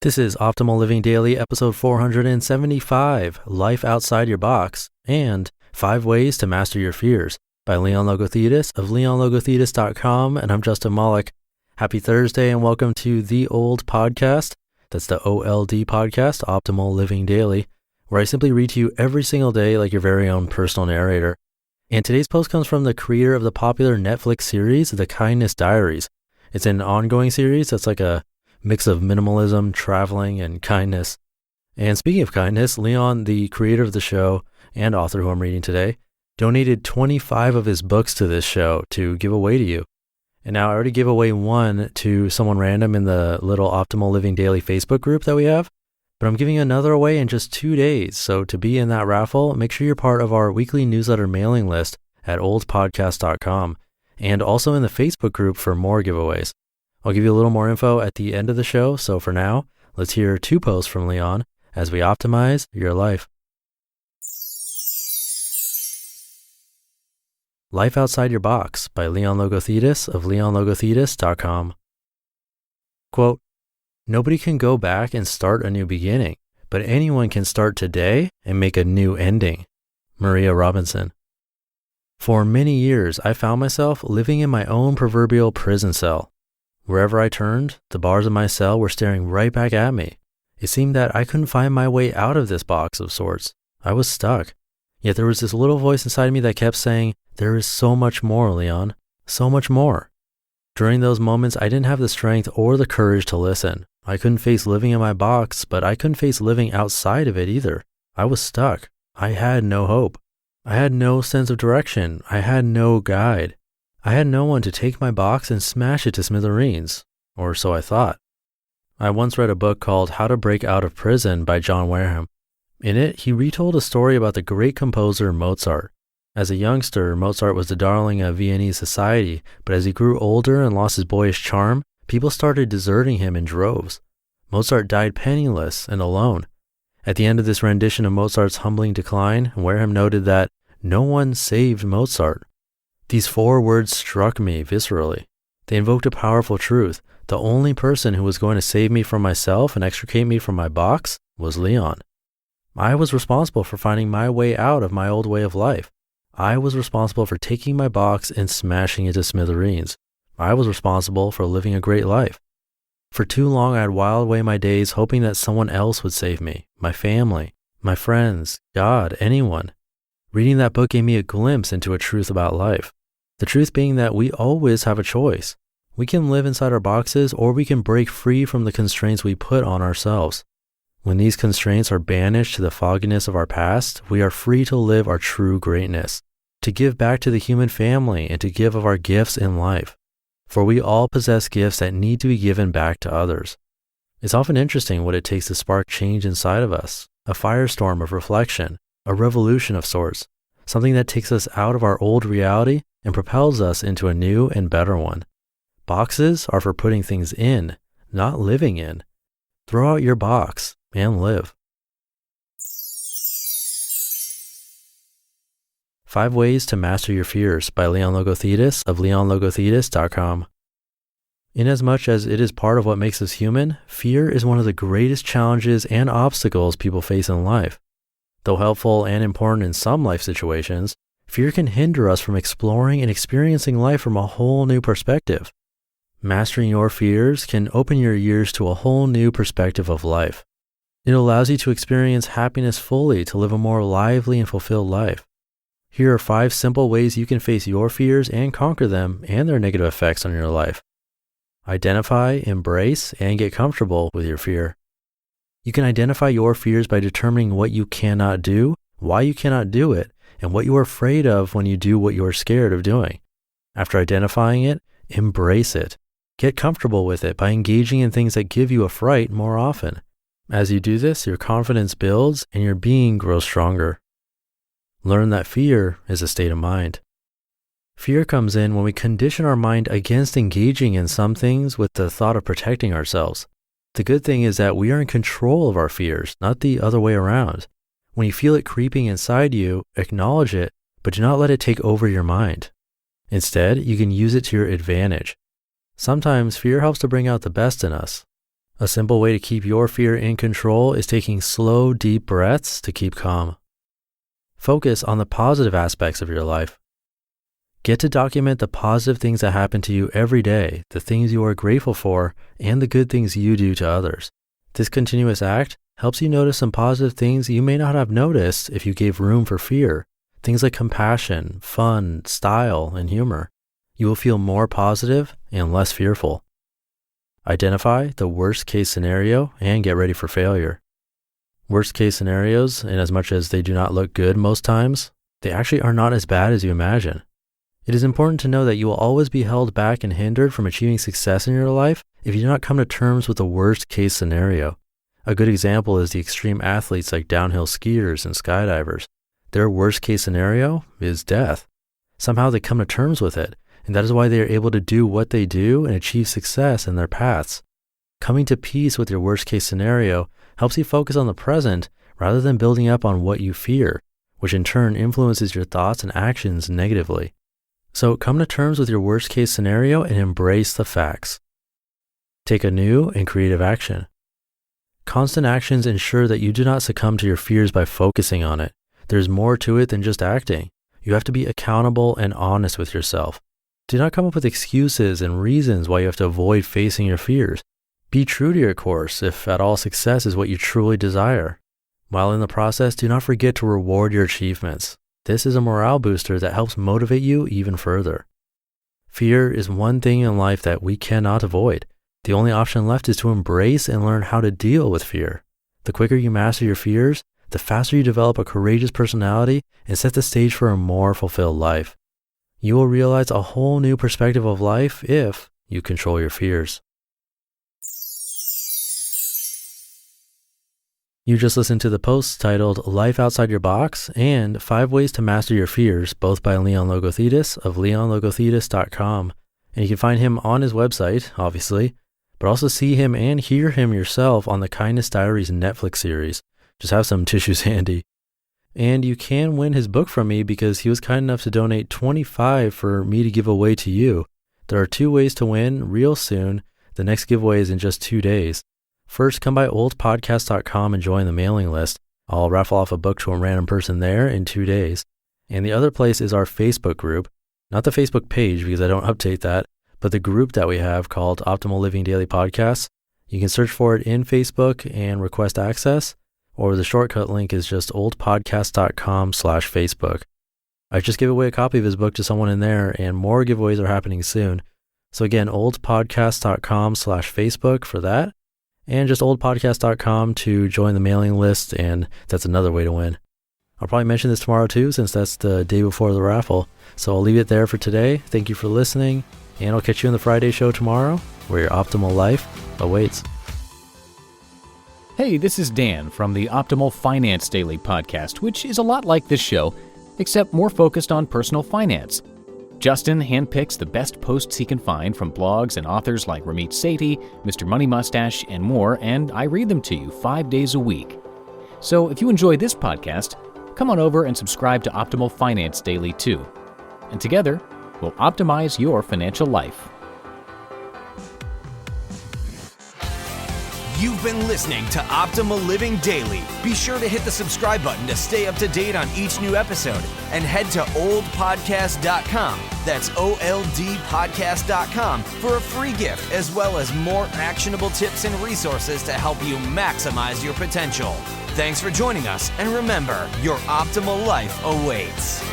This is Optimal Living Daily, episode 475, Life Outside Your Box, and 5 Ways to Master Your Fears by Leon Logothetis of leonlogothetis.com, and I'm Justin Malik. Happy Thursday and welcome to The Old Podcast. That's the OLD podcast, Optimal Living Daily, where I simply read to you every single day like your very own personal narrator. And today's post comes from the creator of the popular Netflix series, The Kindness Diaries. It's an ongoing series that's like a mix of minimalism, traveling, and kindness. And speaking of kindness, Leon, the creator of the show and author who I'm reading today, donated 25 of his books to this show to give away to you. And now I already gave away one to someone random in the little Optimal Living Daily Facebook group that we have, but I'm giving another away in just 2 days. So to be in that raffle, make sure you're part of our weekly newsletter mailing list at oldpodcast.com and also in the Facebook group for more giveaways. I'll give you a little more info at the end of the show, so for now, let's hear 2 posts from Leon as we optimize your life. Life Outside Your Box by Leon Logothetis of leonlogothetis.com. Quote, "Nobody can go back and start a new beginning, but anyone can start today and make a new ending." Maria Robinson. For many years, I found myself living in my own proverbial prison cell. Wherever I turned, the bars of my cell were staring right back at me. It seemed that I couldn't find my way out of this box of sorts. I was stuck. Yet there was this little voice inside me that kept saying, "There is so much more, Leon, so much more." During those moments, I didn't have the strength or the courage to listen. I couldn't face living in my box, but I couldn't face living outside of it either. I was stuck. I had no hope. I had no sense of direction. I had no guide. I had no one to take my box and smash it to smithereens, or so I thought. I once read a book called How to Break Out of Prison by John Wareham. In it, he retold a story about the great composer Mozart. As a youngster, Mozart was the darling of Viennese society, but as he grew older and lost his boyish charm, people started deserting him in droves. Mozart died penniless and alone. At the end of this rendition of Mozart's humbling decline, Wareham noted that no one saved Mozart. These 4 words struck me viscerally. They invoked a powerful truth. The only person who was going to save me from myself and extricate me from my box was Leon. I was responsible for finding my way out of my old way of life. I was responsible for taking my box and smashing it to smithereens. I was responsible for living a great life. For too long, I had whiled away my days hoping that someone else would save me, my family, my friends, God, anyone. Reading that book gave me a glimpse into a truth about life. The truth being that we always have a choice. We can live inside our boxes or we can break free from the constraints we put on ourselves. When these constraints are banished to the fogginess of our past, we are free to live our true greatness, to give back to the human family and to give of our gifts in life. For we all possess gifts that need to be given back to others. It's often interesting what it takes to spark change inside of us, a firestorm of reflection, a revolution of sorts, something that takes us out of our old reality and propels us into a new and better one. Boxes are for putting things in, not living in. Throw out your box and live. 5 Ways to Master Your Fears by Leon Logothetis of leonlogothetis.com. Inasmuch as it is part of what makes us human, fear is one of the greatest challenges and obstacles people face in life. Though helpful and important in some life situations, fear can hinder us from exploring and experiencing life from a whole new perspective. Mastering your fears can open your ears to a whole new perspective of life. It allows you to experience happiness fully, to live a more lively and fulfilled life. Here are 5 simple ways you can face your fears and conquer them and their negative effects on your life. Identify, embrace, and get comfortable with your fear. You can identify your fears by determining what you cannot do, why you cannot do it, and what you are afraid of when you do what you are scared of doing. After identifying it, embrace it. Get comfortable with it by engaging in things that give you a fright more often. As you do this, your confidence builds and your being grows stronger. Learn that fear is a state of mind. Fear comes in when we condition our mind against engaging in some things with the thought of protecting ourselves. The good thing is that we are in control of our fears, not the other way around. When you feel it creeping inside you, acknowledge it, but do not let it take over your mind. Instead, you can use it to your advantage. Sometimes fear helps to bring out the best in us. A simple way to keep your fear in control is taking slow, deep breaths to keep calm. Focus on the positive aspects of your life. Get to document the positive things that happen to you every day, the things you are grateful for, and the good things you do to others. This continuous act helps you notice some positive things you may not have noticed if you gave room for fear. Things like compassion, fun, style, and humor. You will feel more positive and less fearful. Identify the worst case scenario and get ready for failure. Worst case scenarios, in as much as they do not look good most times, they actually are not as bad as you imagine. It is important to know that you will always be held back and hindered from achieving success in your life if you do not come to terms with the worst case scenario. A good example is the extreme athletes like downhill skiers and skydivers. Their worst case scenario is death. Somehow they come to terms with it, and that is why they are able to do what they do and achieve success in their paths. Coming to peace with your worst case scenario helps you focus on the present rather than building up on what you fear, which in turn influences your thoughts and actions negatively. So come to terms with your worst case scenario and embrace the facts. Take a new and creative action. Constant actions ensure that you do not succumb to your fears by focusing on it. There's more to it than just acting. You have to be accountable and honest with yourself. Do not come up with excuses and reasons why you have to avoid facing your fears. Be true to your course if at all success is what you truly desire. While in the process, do not forget to reward your achievements. This is a morale booster that helps motivate you even further. Fear is one thing in life that we cannot avoid. The only option left is to embrace and learn how to deal with fear. The quicker you master your fears, the faster you develop a courageous personality and set the stage for a more fulfilled life. You will realize a whole new perspective of life if you control your fears. You just listened to the posts titled Life Outside Your Box and 5 Ways to Master Your Fears, both by Leon Logothetis of leonlogothetis.com. And you can find him on his website, obviously, but also see him and hear him yourself on the Kindness Diaries Netflix series. Just have some tissues handy. And you can win his book from me because he was kind enough to donate $25 for me to give away to you. There are 2 ways to win real soon. The next giveaway is in just 2 days. First, come by oldpodcast.com and join the mailing list. I'll raffle off a book to a random person there in 2 days. And the other place is our Facebook group. Not the Facebook page because I don't update that, but the group that we have called Optimal Living Daily Podcasts. You can search for it in Facebook and request access, or the shortcut link is just oldpodcast.com/Facebook. I just gave away a copy of his book to someone in there, and more giveaways are happening soon. So again, oldpodcast.com/Facebook for that. And just oldpodcast.com to join the mailing list, and that's another way to win. I'll probably mention this tomorrow too, since that's the day before the raffle. So I'll leave it there for today. Thank you for listening, and I'll catch you in the Friday show tomorrow, where your optimal life awaits. Hey, this is Dan from the Optimal Finance Daily podcast, which is a lot like this show, except more focused on personal finance. Justin handpicks the best posts he can find from blogs and authors like Ramit Sethi, Mr. Money Mustache, and more, and I read them to you 5 days a week. So if you enjoy this podcast, come on over and subscribe to Optimal Finance Daily too. And together, we'll optimize your financial life. You've been listening to Optimal Living Daily. Be sure to hit the subscribe button to stay up to date on each new episode, and head to oldpodcast.com. That's OLDpodcast.com for a free gift, as well as more actionable tips and resources to help you maximize your potential. Thanks for joining us, and remember, your optimal life awaits.